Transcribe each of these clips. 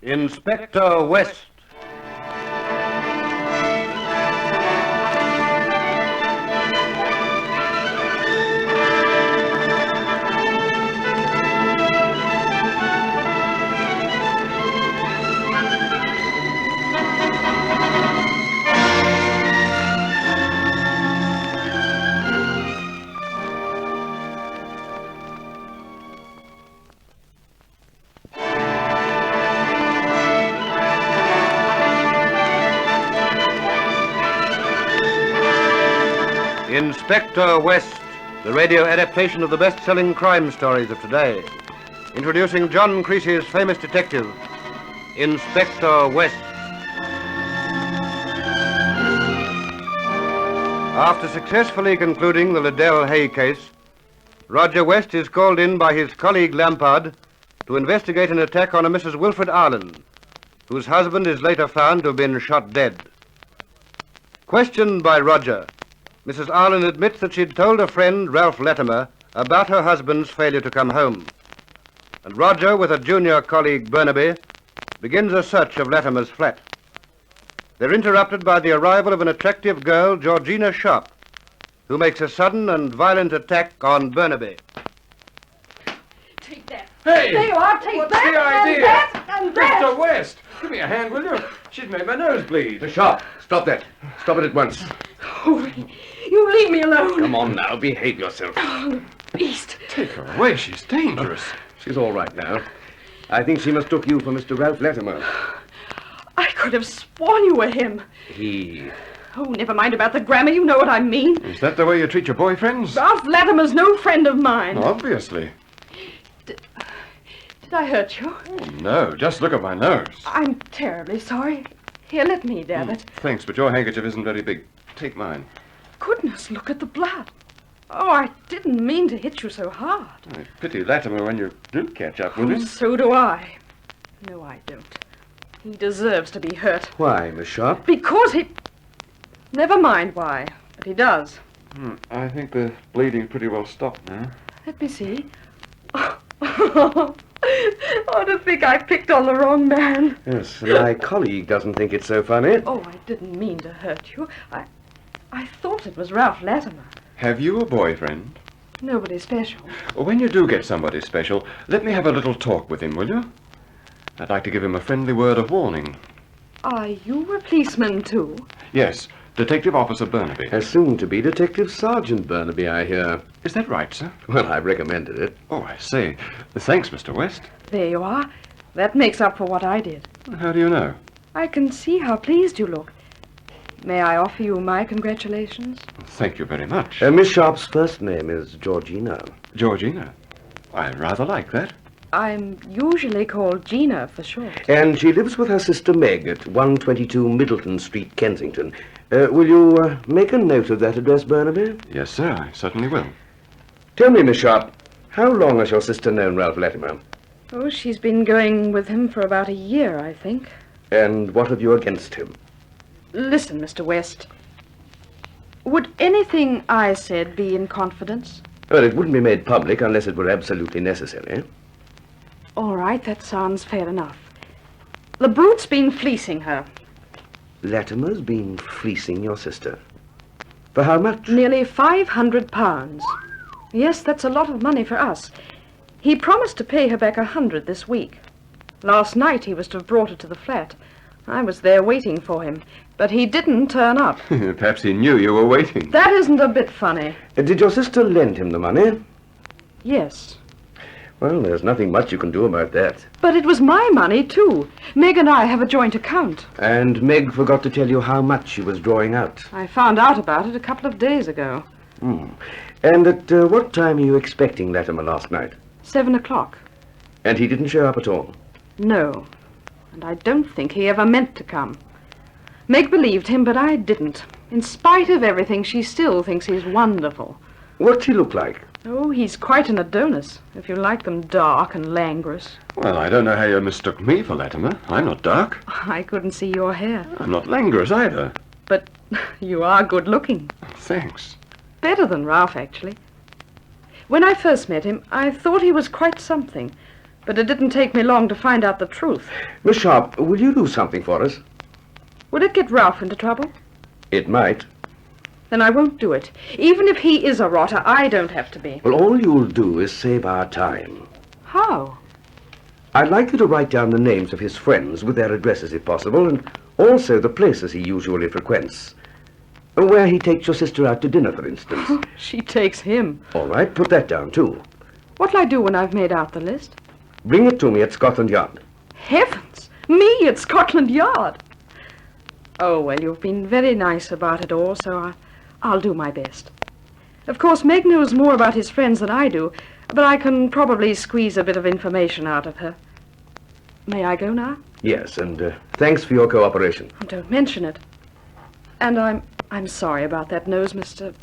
Inspector West. Inspector West, the radio adaptation of the best-selling crime stories of today. Introducing John Creasy's famous detective, Inspector West. After successfully concluding the Liddell Hay case, Roger West is called in by his colleague Lampard to investigate an attack on a Mrs. Wilfred Arlen, whose husband is later found to have been shot dead. Questioned by Roger, Mrs. Arlen admits that she'd told a friend, Ralph Latimer, about her husband's failure to come home. And Roger, with a junior colleague, Burnaby, begins a search of Latimer's flat. They're interrupted by the arrival of an attractive girl, Georgina Sharp, who makes a sudden and violent attack on Burnaby. Take that. Hey! There you are, take What's that, the idea? and that, and that. Mr. West, give me a hand, will you? She's made my nose bleed. Miss Sharp, stop that. Stop it at once. Oh, you leave me alone. Come on now, behave yourself. Oh, beast. Take her away, she's dangerous. She's all right now. I think she mistook you for Mr. Ralph Latimer. I could have sworn you were him. He... Oh, never mind about the grammar. You know what I mean. Is that the way you treat your boyfriends? Ralph Latimer's no friend of mine. Obviously. Did I hurt you? Oh, no, just look at my nose. I'm terribly sorry. Here, let me dab it. Thanks, but your handkerchief isn't very big. Take mine. Goodness, look at the blood. Oh, I didn't mean to hit you so hard. I pity Latimer when you do catch up with him. So do I. No, I don't. He deserves to be hurt. Why, Miss Sharp? Because he... Never mind why, but he does. I think the bleeding's pretty well stopped now. Let me see. Oh, to think I picked on the wrong man. Yes, my colleague doesn't think it's so funny. Oh, I didn't mean to hurt you. I thought it was Ralph Latimer. Have you a boyfriend? Nobody special. When you do get somebody special, let me have a little talk with him, will you? I'd like to give him a friendly word of warning. Are you a policeman, too? Yes, Detective Officer Burnaby. As soon to be Detective Sergeant Burnaby, I hear. Is that right, sir? Well, I recommended it. Oh, I see. Thanks, Mr. West. There you are. That makes up for what I did. How do you know? I can see how pleased you look. May I offer you my congratulations? Thank you very much. Miss Sharp's first name is Georgina. Georgina. I rather like that. I'm usually called Gina for short. And she lives with her sister Meg at 122 Middleton Street, Kensington. Will you make a note of that address, Burnaby? Yes, sir, I certainly will. Tell me, Miss Sharp, how long has your sister known Ralph Latimer? Oh, she's been going with him for about a year, I think. And what have you against him? Listen, Mr. West. Would anything I said be in confidence? Well, it wouldn't be made public unless it were absolutely necessary. All right, that sounds fair enough. The brute's been fleecing her. Latimer's been fleecing your sister. For how much? Nearly £500. Yes, that's a lot of money for us. He promised to pay her back 100 this week. Last night he was to have brought her to the flat. I was there waiting for him, but he didn't turn up. Perhaps he knew you were waiting. That isn't a bit funny. Did your sister lend him the money? Yes. Well, there's nothing much you can do about that. But it was my money, too. Meg and I have a joint account. And Meg forgot to tell you how much she was drawing out. I found out about it a couple of days ago. And at what time are you expecting Latimer last night? 7 o'clock. And he didn't show up at all? No. And I don't think he ever meant to come. Meg believed him, but I didn't. In spite of everything, she still thinks he's wonderful. What's he look like? Oh, he's quite an Adonis, if you like them dark and languorous. Well, I don't know how you mistook me for Latimer. I'm not dark. I couldn't see your hair. I'm not languorous either. But you are good looking. Thanks. Better than Ralph, actually. When I first met him, I thought he was quite something. But it didn't take me long to find out the truth. Miss Sharp, will you do something for us? Would it get Ralph into trouble? It might. Then I won't do it. Even if he is a rotter, I don't have to be. Well, all you'll do is save our time. How? I'd like you to write down the names of his friends with their addresses if possible, and also the places he usually frequents. Where he takes your sister out to dinner, for instance. She takes him. All right, put that down, too. What'll I do when I've made out the list? Bring it to me at Scotland Yard. Heavens! Me at Scotland Yard! Oh, well, you've been very nice about it all, so I'll do my best. Of course, Meg knows more about his friends than I do, but I can probably squeeze a bit of information out of her. May I go now? Yes, and thanks for your cooperation. Don't mention it. And I'm sorry about that nose, Mr.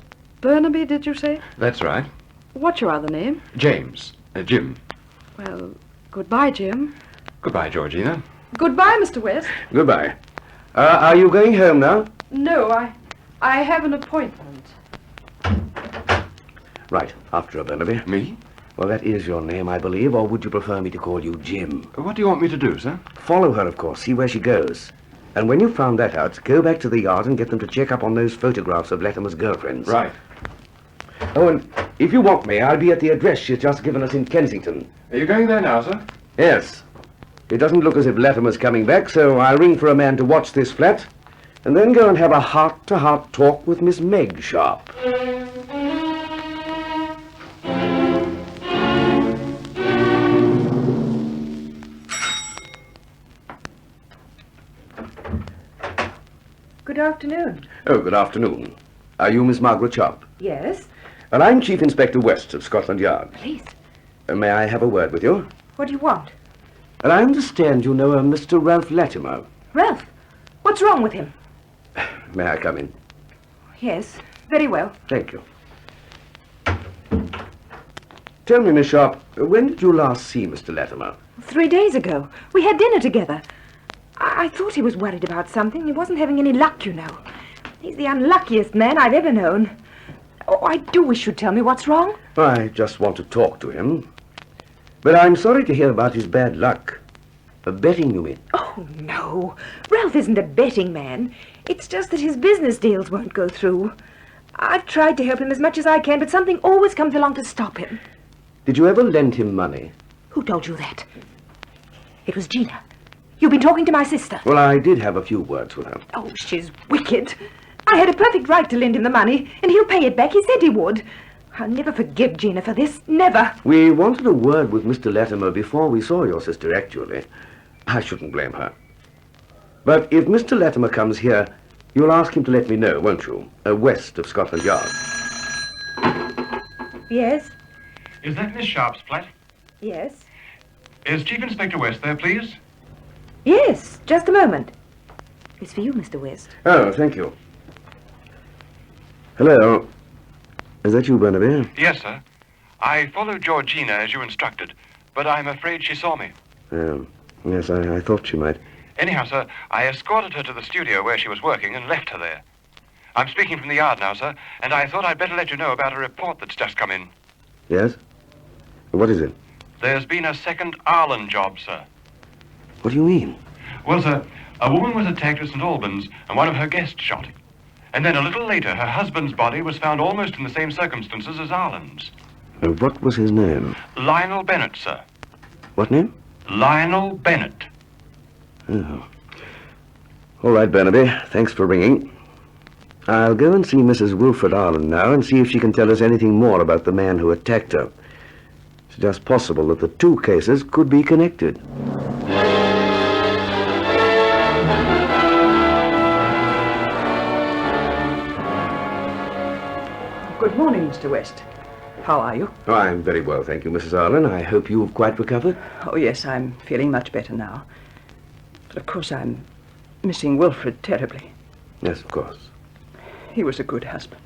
Burnaby, did you say? That's right. What's your other name? James. Jim. Well, goodbye, Jim. Goodbye, Georgina. Goodbye, Mr. West. Goodbye. Are you going home now? No, I have an appointment. Right, after her, Burnaby. Me? Well, that is your name, I believe, or would you prefer me to call you Jim? What do you want me to do, sir? Follow her, of course, see where she goes. And when you've found that out, go back to the yard and get them to check up on those photographs of Latimer's girlfriends. Right. Oh, and if you want me, I'll be at the address she's just given us in Kensington. Are you going there now, sir? Yes. It doesn't look as if Latimer's coming back, so I'll ring for a man to watch this flat, and then go and have a heart-to-heart talk with Miss Meg Sharp. Good afternoon. Oh, good afternoon. Are you Miss Margaret Sharp? Yes, Well, I'm Chief Inspector West of Scotland Yard. please. May I have a word with you? What do you want? And I understand you know a Mr. Ralph Latimer. Ralph, what's wrong with him? May I come in? Yes, very well. Thank you. Tell me, Miss Sharp, when did you last see Mr. Latimer? 3 days ago. We had dinner together. I thought he was worried about something. He wasn't having any luck, you know. He's the unluckiest man I've ever known. Oh, I do wish you'd tell me what's wrong. I just want to talk to him. But I'm sorry to hear about his bad luck. Betting, you mean? Oh, no. Ralph isn't a betting man. It's just that his business deals won't go through. I've tried to help him as much as I can, but something always comes along to stop him. Did you ever lend him money? Who told you that? It was Gina. You've been talking to my sister. Well, I did have a few words with her. Oh, she's wicked. I had a perfect right to lend him the money, and he'll pay it back. He said he would. I'll never forgive Gina for this. Never. We wanted a word with Mr. Latimer before we saw your sister, actually. I shouldn't blame her. But if Mr. Latimer comes here, you'll ask him to let me know, won't you? West of Scotland Yard. Yes, Is that Miss Sharp's flat? yes, Is Chief Inspector West there, please? yes. Just a moment. It's for you, Mr. West. Oh, thank you. Hello. Is that you, Burnaby? Yes, sir. I followed Georgina as you instructed, but I'm afraid she saw me. Yes, I thought she might. Anyhow, sir, I escorted her to the studio where she was working and left her there. I'm speaking from the yard now, sir, and I thought I'd better let you know about a report that's just come in. Yes? What is it? There's been a second Ireland job, sir. What do you mean? Well, sir, a woman was attacked at St. Albans and one of her guests shot. And then a little later, her husband's body was found almost in the same circumstances as Ireland's. What was his name? Lionel Bennett, sir. What name? Lionel Bennett. Oh. All right, Burnaby. Thanks for ringing. I'll go and see Mrs. Wilfred Ireland now and see if she can tell us anything more about the man who attacked her. It's just possible that the two cases could be connected. Good morning, Mr. West. How are you? Oh, I'm very well, thank you, Mrs. Ireland. I hope you've quite recovered. Oh, yes, I'm feeling much better now. But of course I'm missing Wilfred terribly. Yes, of course. He was a good husband.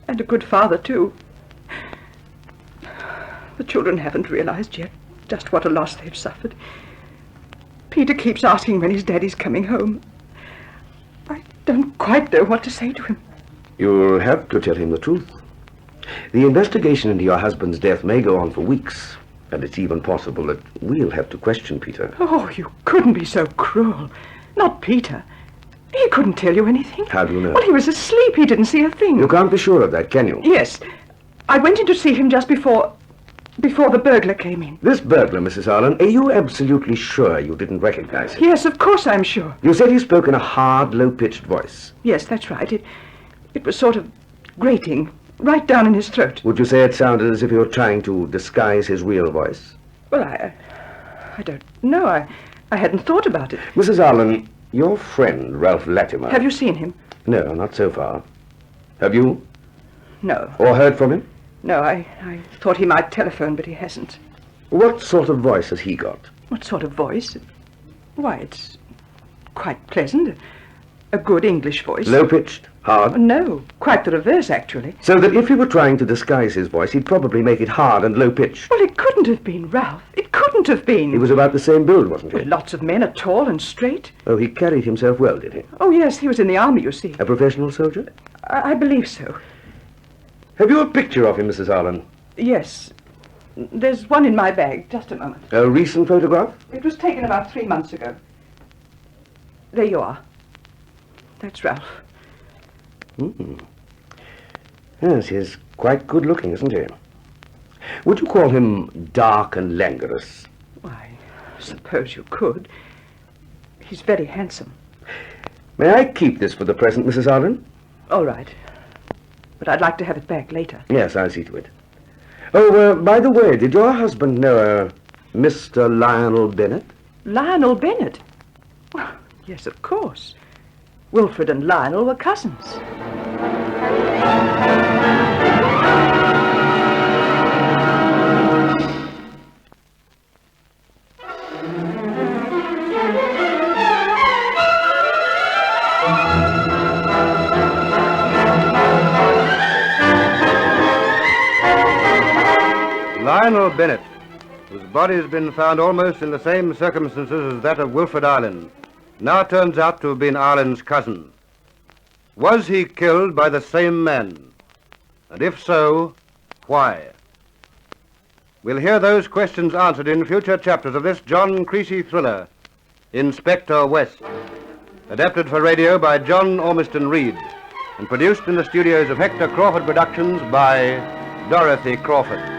And a good father, too. The children haven't realized yet just what a loss they've suffered. Peter keeps asking when his daddy's coming home. I don't quite know what to say to him. You'll have to tell him the truth. The investigation into your husband's death may go on for weeks. And it's even possible that we'll have to question Peter. Oh, you couldn't be so cruel. Not Peter. He couldn't tell you anything. How do you know? Well, he was asleep. He didn't see a thing. You can't be sure of that, can you? Yes. I went in to see him just before the burglar came in. This burglar, Mrs. Arlen, are you absolutely sure you didn't recognize him? Yes, of course I'm sure. You said he spoke in a hard, low-pitched voice. Yes, that's right. It was sort of grating, right down in his throat. Would you say it sounded as if he were trying to disguise his real voice? Well, I don't know. I hadn't thought about it. Mrs. Arlen, your friend, Ralph Latimer... Have you seen him? No, not so far. Have you? No. Or heard from him? No, I thought he might telephone, but he hasn't. What sort of voice has he got? What sort of voice? Why, it's quite pleasant. A good English voice. Low-pitched? Hard? No, quite the reverse, actually. So that if he were trying to disguise his voice, he'd probably make it hard and low-pitched. Well, it couldn't have been Ralph. It couldn't have been. He was about the same build, wasn't he? Well, lots of men are tall and straight. Oh, he carried himself well, did he? Oh, yes, he was in the army, you see. A professional soldier? I believe so. Have you a picture of him, Mrs. Arlen? Yes. There's one in my bag. Just a moment. A recent photograph? It was taken about 3 months ago. There you are. That's Ralph. Yes, he's quite good-looking, isn't he? Would you call him dark and languorous? Why, I suppose you could. He's very handsome. May I keep this for the present, Mrs. Arlen? All right. But I'd like to have it back later. Yes, I'll see to it. Oh, by the way, did your husband know a Mr. Lionel Bennett? Lionel Bennett? Well, yes, of course. Wilfred and Lionel were cousins. Lionel Bennett, whose body has been found almost in the same circumstances as that of Wilfred Arlen, now turns out to have been Arlen's cousin. Was he killed by the same man? And if so, why? We'll hear those questions answered in future chapters of this John Creasy thriller, Inspector West, adapted for radio by John Ormiston Reed, and produced in the studios of Hector Crawford Productions by Dorothy Crawford.